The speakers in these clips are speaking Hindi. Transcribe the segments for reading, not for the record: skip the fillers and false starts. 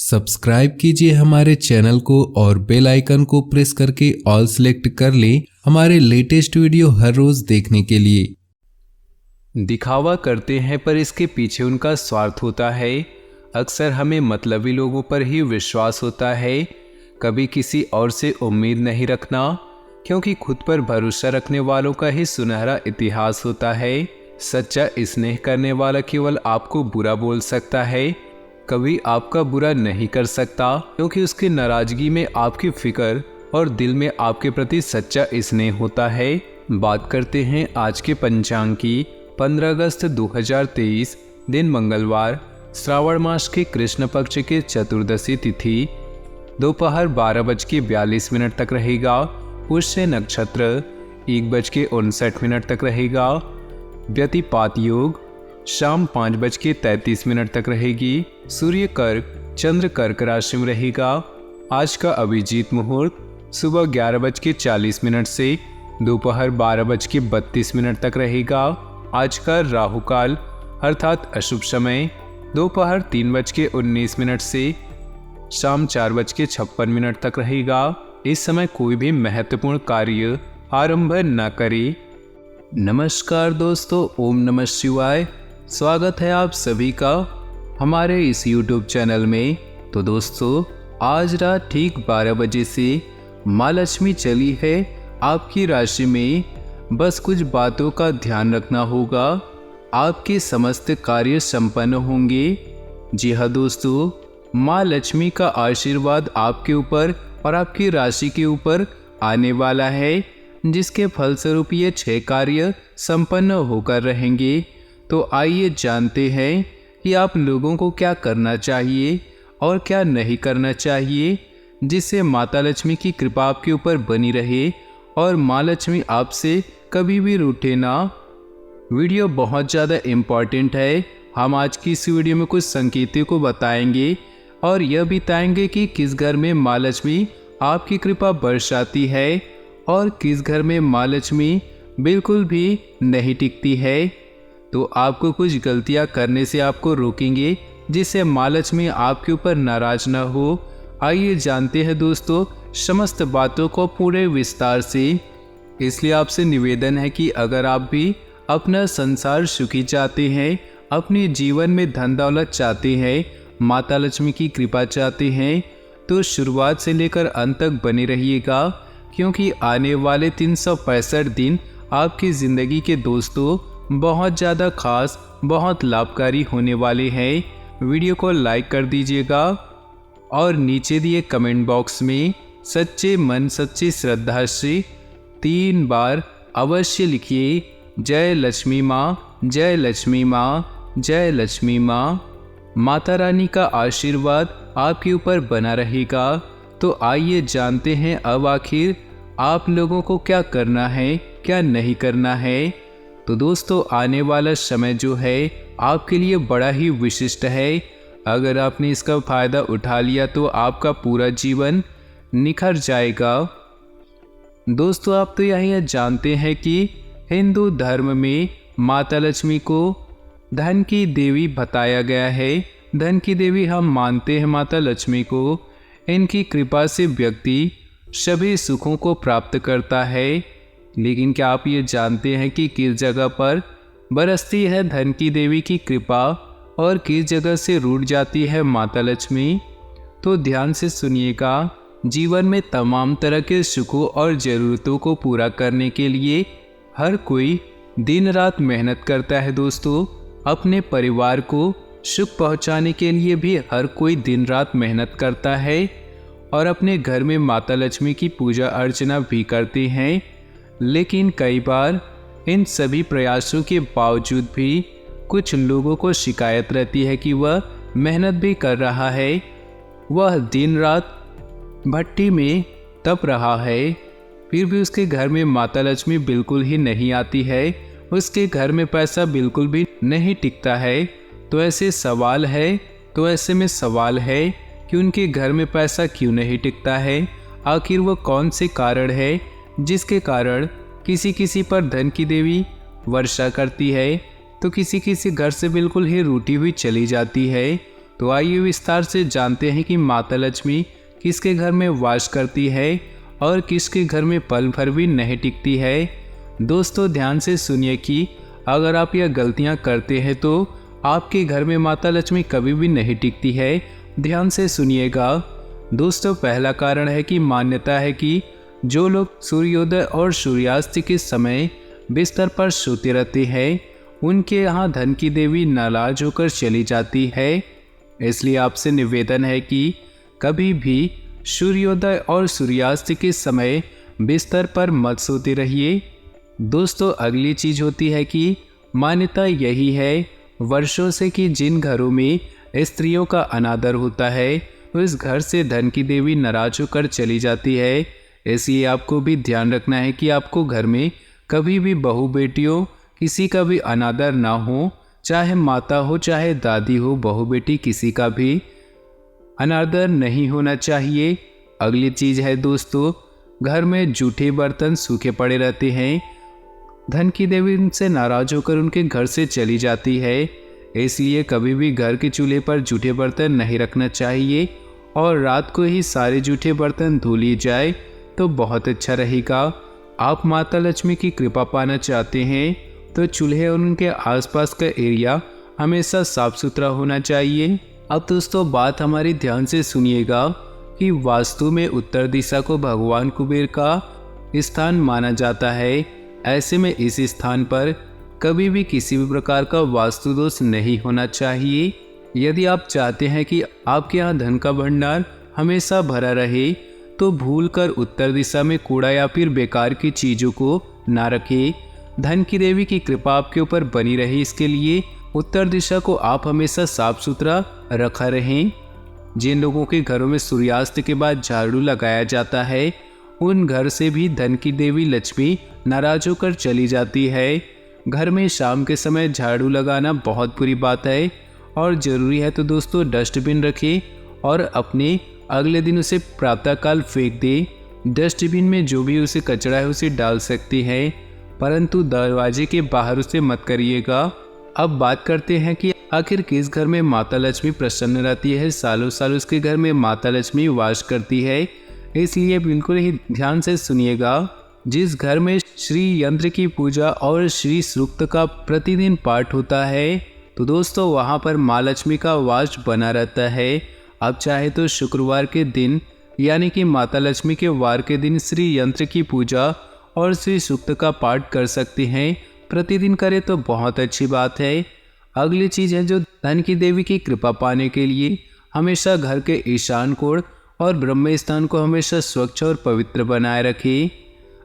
सब्सक्राइब कीजिए हमारे चैनल को और बेल आइकन को प्रेस करके ऑल सेलेक्ट कर लें हमारे लेटेस्ट वीडियो हर रोज देखने के लिए। दिखावा करते हैं पर इसके पीछे उनका स्वार्थ होता है। अक्सर हमें मतलबी लोगों पर ही विश्वास होता है। कभी किसी और से उम्मीद नहीं रखना, क्योंकि खुद पर भरोसा रखने वालों का ही सुनहरा इतिहास होता है। सच्चा स्नेह करने वाला केवल आपको बुरा बोल सकता है, कभी आपका बुरा नहीं कर सकता, क्योंकि उसकी नाराजगी में आपकी फिक्र और दिल में आपके प्रति सच्चा स्नेह होता है। बात करते हैं आज के पंचांग की। 15 अगस्त 2023 दिन मंगलवार, श्रावण मास के कृष्ण पक्ष के चतुर्दशी तिथि दोपहर 12:42 तक रहेगा। पुष्य नक्षत्र 1:59 तक रहेगा। व्यतिपात योग शाम 5:33 तक रहेगी। सूर्य कर्क चंद्र कर्क राशि में रहेगा। आज का अभिजीत मुहूर्त सुबह 11:40 से दोपहर 12:32 तक रहेगा। आज का राहु काल अर्थात अशुभ समय दोपहर 3:19 से शाम 4:56 तक रहेगा। इस समय कोई भी महत्वपूर्ण कार्य आरंभ न करें। नमस्कार दोस्तों, ओम नमः शिवाय। स्वागत है आप सभी का हमारे इस YouTube चैनल में। तो दोस्तों, आज रात ठीक 12 बजे से माँ लक्ष्मी चली है आपकी राशि में। बस कुछ बातों का ध्यान रखना होगा, आपके समस्त कार्य संपन्न होंगे। जी हाँ दोस्तों, माँ लक्ष्मी का आशीर्वाद आपके ऊपर और आपकी राशि के ऊपर आने वाला है, जिसके फलस्वरूप ये 6 कार्य संपन्न होकर रहेंगे। तो आइए जानते हैं कि आप लोगों को क्या करना चाहिए और क्या नहीं करना चाहिए, जिससे माता लक्ष्मी की कृपा आपके ऊपर बनी रहे और माँ लक्ष्मी आपसे कभी भी रूठे ना। वीडियो बहुत ज़्यादा इम्पॉर्टेंट है। हम आज की इस वीडियो में कुछ संकेतों को बताएंगे और यह बताएंगे कि किस घर में माँ लक्ष्मी आपकी कृपा बरसाती है और किस घर में माँ लक्ष्मी बिल्कुल भी नहीं टिकती है। तो आपको कुछ गलतियां करने से आपको रोकेंगे, जिससे माँ लक्ष्मी आपके ऊपर नाराज न हो। आइए जानते हैं दोस्तों समस्त बातों को पूरे विस्तार से। इसलिए आपसे निवेदन है कि अगर आप भी अपना संसार सुखी चाहते हैं, अपने जीवन में धन दौलत चाहते हैं, माता लक्ष्मी की कृपा चाहते हैं, तो शुरुआत से लेकर अंत तक बने रहिएगा, क्योंकि आने वाले 365 दिन आपकी ज़िंदगी के दोस्तों बहुत ज़्यादा खास, बहुत लाभकारी होने वाले हैं। वीडियो को लाइक कर दीजिएगा और नीचे दिए कमेंट बॉक्स में सच्चे मन सच्ची श्रद्धा से 3 बार अवश्य लिखिए, जय लक्ष्मी माँ, जय लक्ष्मी माँ, जय लक्ष्मी माँ। माता रानी का आशीर्वाद आपके ऊपर बना रहेगा। तो आइए जानते हैं अब आखिर आप लोगों को क्या करना है, क्या नहीं करना है। तो दोस्तों, आने वाला समय जो है आपके लिए बड़ा ही विशिष्ट है। अगर आपने इसका फ़ायदा उठा लिया तो आपका पूरा जीवन निखर जाएगा। दोस्तों, आप तो यह जानते हैं कि हिंदू धर्म में माता लक्ष्मी को धन की देवी बताया गया है। धन की देवी हम मानते हैं माता लक्ष्मी को। इनकी कृपा से व्यक्ति सभी सुखों को प्राप्त करता है। लेकिन क्या आप ये जानते हैं कि किस जगह पर बरसती है धन की देवी की कृपा और किस जगह से रूठ जाती है माता लक्ष्मी? तो ध्यान से सुनिएगा। जीवन में तमाम तरह के सुखों और ज़रूरतों को पूरा करने के लिए हर कोई दिन रात मेहनत करता है दोस्तों। अपने परिवार को सुख पहुंचाने के लिए भी हर कोई दिन रात मेहनत करता है और अपने घर में माता लक्ष्मी की पूजा अर्चना भी करते हैं। लेकिन कई बार इन सभी प्रयासों के बावजूद भी कुछ लोगों को शिकायत रहती है कि वह मेहनत भी कर रहा है, वह दिन रात भट्टी में तप रहा है, फिर भी उसके घर में माता लक्ष्मी बिल्कुल ही नहीं आती है, उसके घर में पैसा बिल्कुल भी नहीं टिकता है। तो ऐसे में सवाल है कि उनके घर में पैसा क्यों नहीं टिकता है? आखिर वो कौन से कारण है जिसके कारण किसी पर धन की देवी वर्षा करती है तो किसी घर से बिल्कुल ही रूठी हुई चली जाती है? तो आइए विस्तार से जानते हैं कि माता लक्ष्मी किसके घर में वास करती है और किसके घर में पल भर भी नहीं टिकती है। दोस्तों ध्यान से सुनिए कि अगर आप यह गलतियां करते हैं तो आपके घर में माता लक्ष्मी कभी भी नहीं टिकती है। ध्यान से सुनिएगा। दोस्तों पहला कारण है कि मान्यता है कि जो लोग सूर्योदय और सूर्यास्त के समय बिस्तर पर सोते रहते हैं उनके यहाँ धन की देवी नाराज होकर चली जाती है। इसलिए आपसे निवेदन है कि कभी भी सूर्योदय और सूर्यास्त के समय बिस्तर पर मत सोते रहिए। दोस्तों अगली चीज होती है कि मान्यता यही है वर्षों से कि जिन घरों में स्त्रियों का अनादर होता है उस घर से धन की देवी नाराज होकर चली जाती है। इसलिए आपको भी ध्यान रखना है कि आपको घर में कभी भी बहू बेटियों किसी का भी अनादर ना हो, चाहे माता हो चाहे दादी हो, बहू बेटी किसी का भी अनादर नहीं होना चाहिए। अगली चीज है दोस्तों, घर में जूठे बर्तन सूखे पड़े रहते हैं, धन की देवी उनसे नाराज होकर उनके घर से चली जाती है। इसलिए कभी भी घर के चूल्हे पर जूठे बर्तन नहीं रखना चाहिए और रात को ही सारे जूठे बर्तन धो लिए जाए तो बहुत अच्छा रहेगा। आप माता लक्ष्मी की कृपा पाना चाहते हैं तो चूल्हे और उनके आसपास का एरिया हमेशा साफ सुथरा होना चाहिए। अब दोस्तों बात हमारी ध्यान से सुनिएगा कि वास्तु में उत्तर दिशा को भगवान कुबेर का स्थान माना जाता है। ऐसे में इस स्थान पर कभी भी किसी भी प्रकार का वास्तु दोष नहीं होना चाहिए। यदि आप चाहते हैं कि आपके यहाँ धन का भंडार हमेशा भरा रहे तो भूलकर उत्तर दिशा में कूड़ा या फिर बेकार की चीज़ों को ना रखें। धन की देवी की कृपा आपके ऊपर बनी रहे इसके लिए उत्तर दिशा को आप हमेशा साफ सुथरा रखा रहें। जिन लोगों के घरों में सूर्यास्त के बाद झाड़ू लगाया जाता है उन घर से भी धन की देवी लक्ष्मी नाराज होकर चली जाती है। घर में शाम के समय झाड़ू लगाना बहुत बुरी बात है और ज़रूरी है तो दोस्तों डस्टबिन रखें और अपने अगले दिन उसे प्रातःकाल फेंक दें। डस्टबिन में जो भी उसे कचरा है उसे डाल सकती हैं, परंतु दरवाजे के बाहर उसे मत करिएगा। अब बात करते हैं कि आखिर किस घर में माता लक्ष्मी प्रसन्न रहती है। सालों साल उसके घर में माता लक्ष्मी वास करती है, इसलिए बिल्कुल ही ध्यान से सुनिएगा। जिस घर में श्री यंत्र की पूजा और श्री सूक्त का प्रतिदिन पाठ होता है तो दोस्तों वहाँ पर माँ लक्ष्मी का वास बना रहता है। अब चाहे तो शुक्रवार के दिन यानी कि माता लक्ष्मी के वार के दिन श्री यंत्र की पूजा और श्री सूक्त का पाठ कर सकते हैं। प्रतिदिन करें तो बहुत अच्छी बात है। अगली चीज़ है जो धन की देवी की कृपा पाने के लिए हमेशा घर के ईशान कोण और ब्रह्म स्थान को हमेशा स्वच्छ और पवित्र बनाए रखें।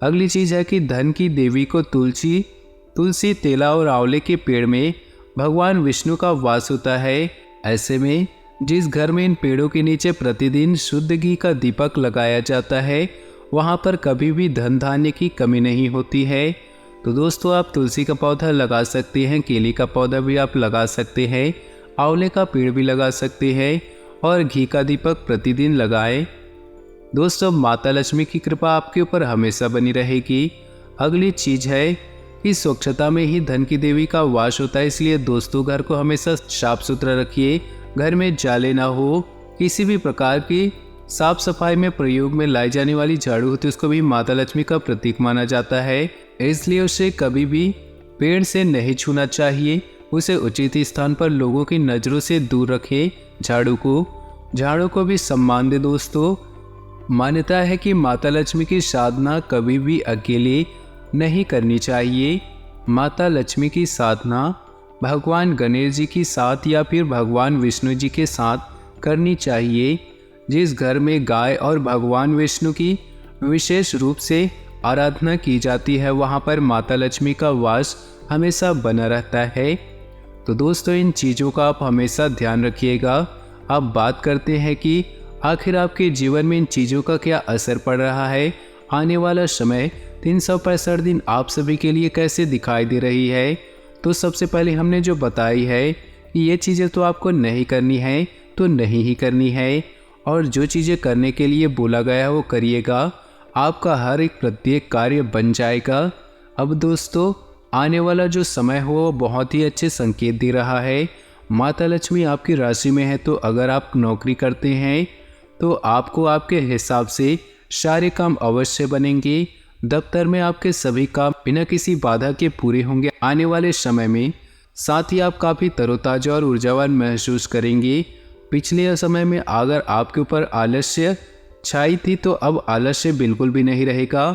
अगली चीज़ है कि धन की देवी को तुलसी तेला और आंवले के पेड़ में भगवान विष्णु का वास होता है। ऐसे में जिस घर में इन पेड़ों के नीचे प्रतिदिन शुद्ध घी का दीपक लगाया जाता है वहाँ पर कभी भी धन धान्य की कमी नहीं होती है। तो दोस्तों आप तुलसी का पौधा लगा सकते हैं, केले का पौधा भी आप लगा सकते हैं, आंवले का पेड़ भी लगा सकते हैं और घी का दीपक प्रतिदिन लगाएं। दोस्तों माता लक्ष्मी की कृपा आपके ऊपर हमेशा बनी रहेगी। अगली चीज़ है कि स्वच्छता में ही धन की देवी का वास होता है, इसलिए दोस्तों घर को हमेशा साफ सुथरा रखिए। घर में जाले ना हो। किसी भी प्रकार की साफ सफाई में प्रयोग में लाई जाने वाली झाड़ू होती है उसको भी माता लक्ष्मी का प्रतीक माना जाता है, इसलिए उसे कभी भी पेड़ से नहीं छूना चाहिए। उसे उचित स्थान पर लोगों की नज़रों से दूर रखें। झाड़ू को भी सम्मान दे। दोस्तों मान्यता है कि माता लक्ष्मी की साधना कभी भी अकेले नहीं करनी चाहिए। माता लक्ष्मी की साधना भगवान गणेश जी के साथ या फिर भगवान विष्णु जी के साथ करनी चाहिए। जिस घर में गाय और भगवान विष्णु की विशेष रूप से आराधना की जाती है वहाँ पर माता लक्ष्मी का वास हमेशा बना रहता है। तो दोस्तों इन चीज़ों का आप हमेशा ध्यान रखिएगा। अब बात करते हैं कि आखिर आपके जीवन में इन चीज़ों का क्या असर पड़ रहा है। आने वाला समय 365 दिन आप सभी के लिए कैसे दिखाई दे रही है। तो सबसे पहले हमने जो बताई है कि ये चीज़ें तो आपको नहीं करनी है तो नहीं ही करनी है, और जो चीज़ें करने के लिए बोला गया है वो करिएगा। आपका हर एक प्रत्येक कार्य बन जाएगा। अब दोस्तों आने वाला जो समय हो वो बहुत ही अच्छे संकेत दे रहा है। माता लक्ष्मी आपकी राशि में है, तो अगर आप नौकरी करते हैं तो आपको आपके हिसाब से सारे काम अवश्य बनेंगे। दफ्तर में आपके सभी काम बिना किसी बाधा के पूरे होंगे आने वाले समय में। साथ ही आप काफ़ी तरोताज़ा और ऊर्जावान महसूस करेंगे। पिछले समय में अगर आपके ऊपर आलस्य छाई थी तो अब आलस्य बिल्कुल भी नहीं रहेगा।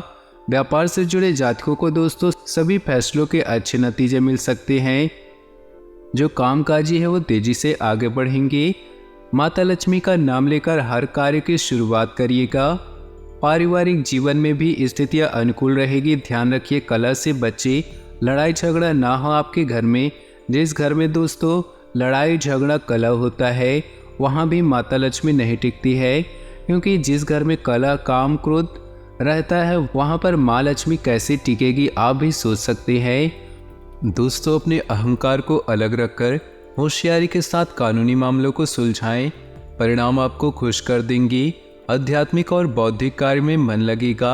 व्यापार से जुड़े जातकों को दोस्तों सभी फैसलों के अच्छे नतीजे मिल सकते हैं। जो कामकाजी है वो तेजी से आगे बढ़ेंगे। माता लक्ष्मी का नाम लेकर हर कार्य की शुरुआत करिएगा। पारिवारिक जीवन में भी स्थितियां अनुकूल रहेगी। ध्यान रखिए कलह से बच्चे, लड़ाई झगड़ा ना हो आपके घर में। जिस घर में दोस्तों लड़ाई झगड़ा कलह होता है वहाँ भी माता लक्ष्मी नहीं टिकती है, क्योंकि जिस घर में कलह काम क्रोध रहता है वहाँ पर माँ लक्ष्मी कैसे टिकेगी आप भी सोच सकते हैं। दोस्तों अपने अहंकार को अलग रखकर होशियारी के साथ कानूनी मामलों को सुलझाएं। परिणाम आपको खुश कर देंगे। आध्यात्मिक और बौद्धिक कार्य में मन लगेगा।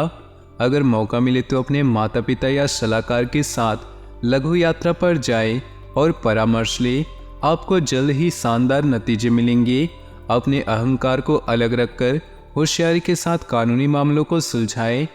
अगर मौका मिले तो अपने माता पिता या सलाहकार के साथ लघु यात्रा पर जाएं और परामर्श लें। आपको जल्द ही शानदार नतीजे मिलेंगे। अपने अहंकार को अलग रखकर होशियारी के साथ कानूनी मामलों को सुलझाएं।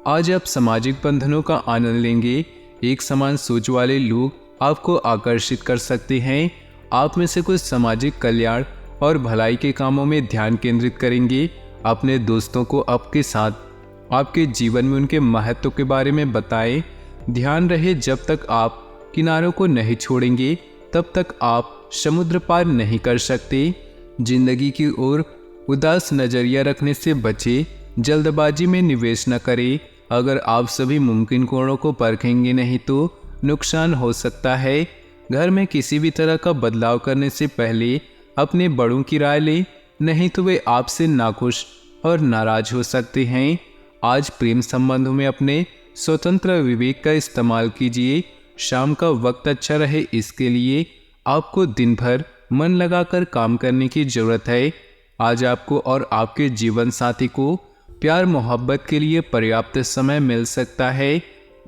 आज आप सामाजिक बंधनों का आनंद लेंगे। एक समान सोच वाले लोग आपको आकर्षित कर सकते हैं। आप में से कुछ सामाजिक कल्याण और भलाई के कामों में ध्यान केंद्रित करेंगे। अपने दोस्तों को आपके साथ आपके जीवन में उनके महत्व के बारे में बताएं। ध्यान रहे जब तक आप किनारों को नहीं छोड़ेंगे तब तक आप समुद्र पार नहीं कर सकते। जिंदगी की ओर उदास नजरिया रखने से बचे। जल्दबाजी में निवेश न करें। अगर आप सभी मुमकिन कोणों को परखेंगे नहीं तो नुकसान हो सकता है। घर में किसी भी तरह का बदलाव करने से पहले अपने बड़ों की राय लें, नहीं तो वे आपसे नाखुश और नाराज हो सकते हैं। आज प्रेम संबंधों में अपने स्वतंत्र विवेक का इस्तेमाल कीजिए। शाम का वक्त अच्छा रहे इसके लिए आपको दिन भर मन लगाकर काम करने की जरूरत है। आज आपको और आपके जीवन साथी को प्यार मोहब्बत के लिए पर्याप्त समय मिल सकता है।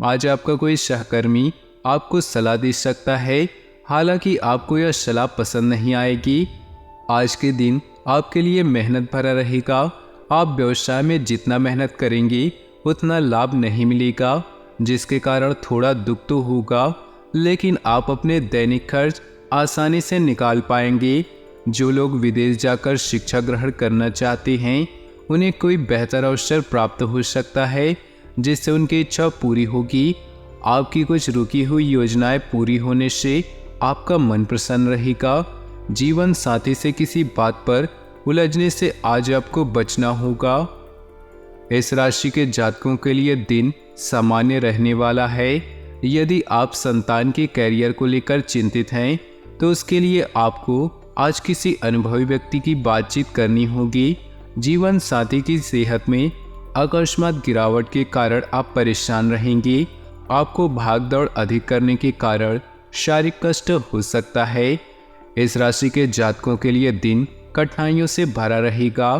आज आपका कोई सहकर्मी आपको सलाह दे सकता है, हालांकि आपको यह सलाह पसंद नहीं आएगी। आज के दिन आपके लिए मेहनत भरा रहेगा। आप व्यवसाय में जितना मेहनत करेंगे उतना लाभ नहीं मिलेगा, जिसके कारण थोड़ा दुख तो होगा, लेकिन आप अपने दैनिक खर्च आसानी से निकाल पाएंगे। जो लोग विदेश जाकर शिक्षा ग्रहण करना चाहते हैं उन्हें कोई बेहतर अवसर प्राप्त हो सकता है, जिससे उनकी इच्छा पूरी होगी। आपकी कुछ रुकी हुई योजनाएं पूरी होने से आपका मन प्रसन्न रहेगा। जीवन साथी से किसी बात पर उलझने से आज आपको बचना होगा। इस राशि के जातकों के लिए दिन सामान्य रहने वाला है। यदि आप संतान के कैरियर को लेकर चिंतित हैं तो उसके लिए आपको आज किसी अनुभवी व्यक्ति की बातचीत करनी होगी। जीवन साथी की सेहत में अकस्मात गिरावट के कारण आप परेशान रहेंगे। आपको भागदौड़ अधिक करने के कारण शारीरिक कष्ट हो सकता है। इस राशि के जातकों के लिए दिन कठिनाइयों से भरा रहेगा।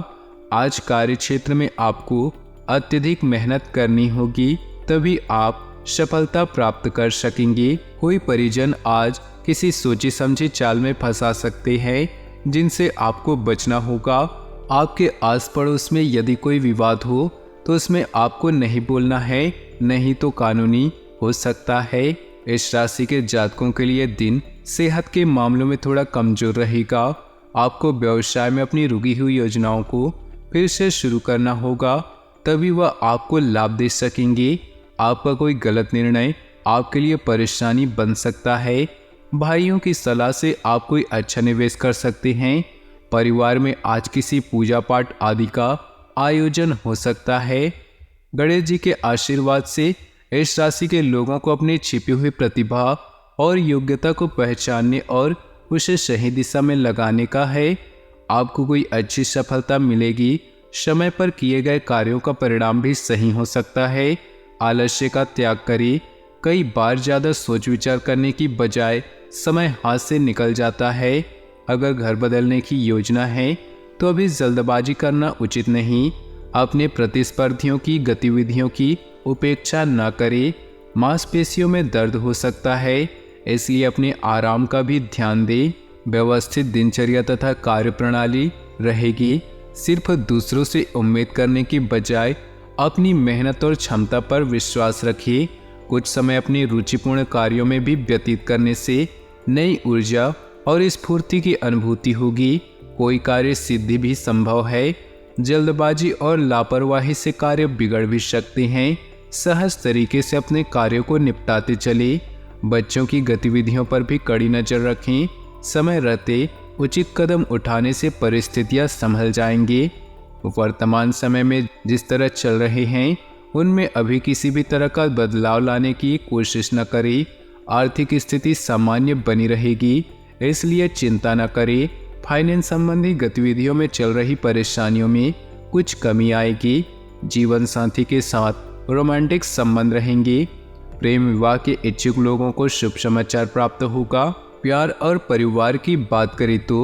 आज कार्य क्षेत्र में आपको अत्यधिक मेहनत करनी होगी, तभी आप सफलता प्राप्त कर सकेंगे। कोई परिजन आज किसी सोची समझी चाल में फंसा सकते हैं, जिनसे आपको बचना होगा। आपके आस पड़ोस में यदि कोई विवाद हो तो उसमें आपको नहीं बोलना है, नहीं तो कानूनी हो सकता है। इस राशि के जातकों के लिए दिन सेहत के मामलों में थोड़ा कमजोर रहेगा। आपको व्यवसाय में अपनी रुकी हुई योजनाओं को फिर से शुरू करना होगा, तभी वह आपको लाभ दे सकेंगे। आपका कोई गलत निर्णय आपके लिए परेशानी बन सकता है। भाइयों की सलाह से आप कोई अच्छा निवेश कर सकते हैं। परिवार में आज किसी पूजा पाठ आदि का आयोजन हो सकता है। गणेश जी के आशीर्वाद से इस राशि के लोगों को अपनी छिपी हुई प्रतिभा और योग्यता को पहचानने और उसे सही दिशा में लगाने का है। आपको कोई अच्छी सफलता मिलेगी। समय पर किए गए कार्यों का परिणाम भी सही हो सकता है। आलस्य का त्याग करें। कई बार ज़्यादा सोच विचार करने की बजाय समय हाथ से निकल जाता है। अगर घर बदलने की योजना है तो अभी जल्दबाजी करना उचित नहीं। अपने प्रतिस्पर्धियों की गतिविधियों की उपेक्षा न करें। मांसपेशियों में दर्द हो सकता है, इसलिए अपने आराम का भी ध्यान दें। व्यवस्थित दिनचर्या तथा कार्यप्रणाली रहेगी। सिर्फ दूसरों से उम्मीद करने की बजाय अपनी मेहनत और क्षमता पर विश्वास रखिए। कुछ समय अपनी रुचिपूर्ण कार्यों में भी व्यतीत करने से नई ऊर्जा और स्फूर्ति की अनुभूति होगी। कोई कार्य सिद्धि भी संभव है। जल्दबाजी और लापरवाही से कार्य बिगड़ भी सकते हैं। सहज तरीके से अपने कार्यों को निपटाते चले। बच्चों की गतिविधियों पर भी कड़ी नजर रखें। समय रहते उचित कदम उठाने से परिस्थितियां संभल जाएंगी। वर्तमान समय में जिस तरह चल रहे हैं उनमें अभी किसी भी तरह का बदलाव लाने की कोशिश न करें। आर्थिक स्थिति सामान्य बनी रहेगी, इसलिए चिंता न करें। फाइनेंस संबंधी गतिविधियों में चल रही परेशानियों में कुछ कमी आएगी। जीवन साथी के साथ रोमांटिक संबंध रहेंगे। प्रेम विवाह के इच्छुक लोगों को शुभ समाचार प्राप्त होगा। प्यार और परिवार की बात करें तो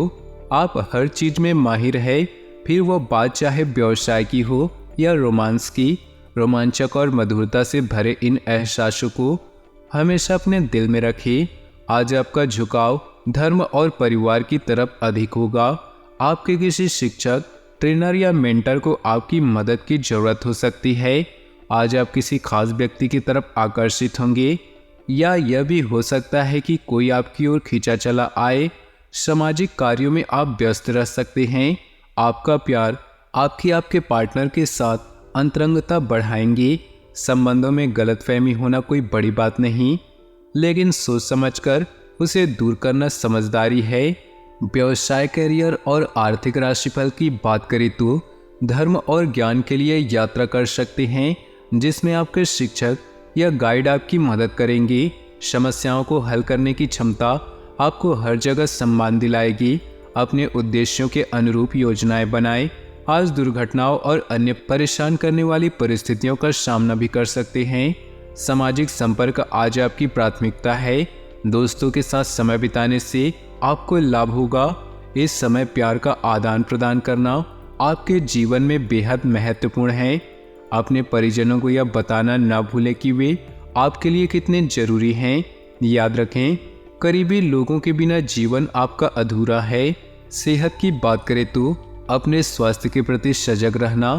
आप हर चीज में माहिर है, फिर वो बात चाहे व्यवसाय की हो या रोमांस की। रोमांचक और मधुरता से भरे इन एहसासों को हमेशा अपने दिल में रखें। आज आपका झुकाव धर्म और परिवार की तरफ अधिक होगा। आपके किसी शिक्षक, ट्रेनर या मेंटर को आपकी मदद की जरूरत हो सकती है। आज आप किसी खास व्यक्ति की तरफ आकर्षित होंगे या यह भी हो सकता है कि कोई आपकी ओर खींचा चला आए। सामाजिक कार्यों में आप व्यस्त रह सकते हैं। आपका प्यार आपके पार्टनर के साथ अंतरंगता बढ़ाएंगे। संबंधों में गलतफहमी होना कोई बड़ी बात नहीं, लेकिन सोच समझकर उसे दूर करना समझदारी है। व्यवसाय, करियर और आर्थिक राशिफल की बात करें तो धर्म और ज्ञान के लिए यात्रा कर सकते हैं, जिसमें आपके शिक्षक या गाइड आपकी मदद करेंगे। समस्याओं को हल करने की क्षमता आपको हर जगह सम्मान दिलाएगी। अपने उद्देश्यों के अनुरूप योजनाएं बनाएं। आज दुर्घटनाओं और अन्य परेशान करने वाली परिस्थितियों का सामना भी कर सकते हैं। सामाजिक संपर्क आज आपकी प्राथमिकता है। दोस्तों के साथ समय बिताने से आपको लाभ होगा। इस समय प्यार का आदान प्रदान करना आपके जीवन में बेहद महत्वपूर्ण है। अपने परिजनों को यह बताना न भूलें कि वे आपके लिए कितने जरूरी हैं। याद रखें, करीबी लोगों के बिना जीवन आपका अधूरा है। सेहत की बात करें तो अपने स्वास्थ्य के प्रति सजग रहना।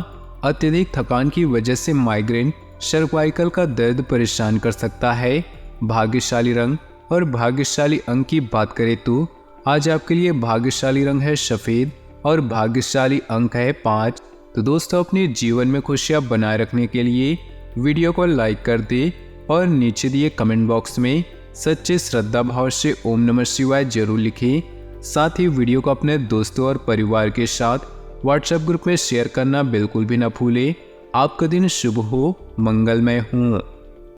अत्यधिक थकान की वजह से माइग्रेन, सर्वाइकल का दर्द परेशान कर सकता है। भाग्यशाली रंग और भाग्यशाली अंक की बात करें तो आज आपके लिए भाग्यशाली रंग है सफ़ेद और भाग्यशाली अंक है 5। तो दोस्तों, अपने जीवन में खुशियां बनाए रखने के लिए वीडियो को लाइक कर दे और नीचे दिए कमेंट बॉक्स में सच्चे श्रद्धा भाव से ओम नमः शिवाय जरूर लिखें। साथ ही वीडियो को अपने दोस्तों और परिवार के साथ व्हाट्सएप ग्रुप में शेयर करना बिल्कुल भी न भूलें। आपका दिन शुभ हो, मंगलमय हो।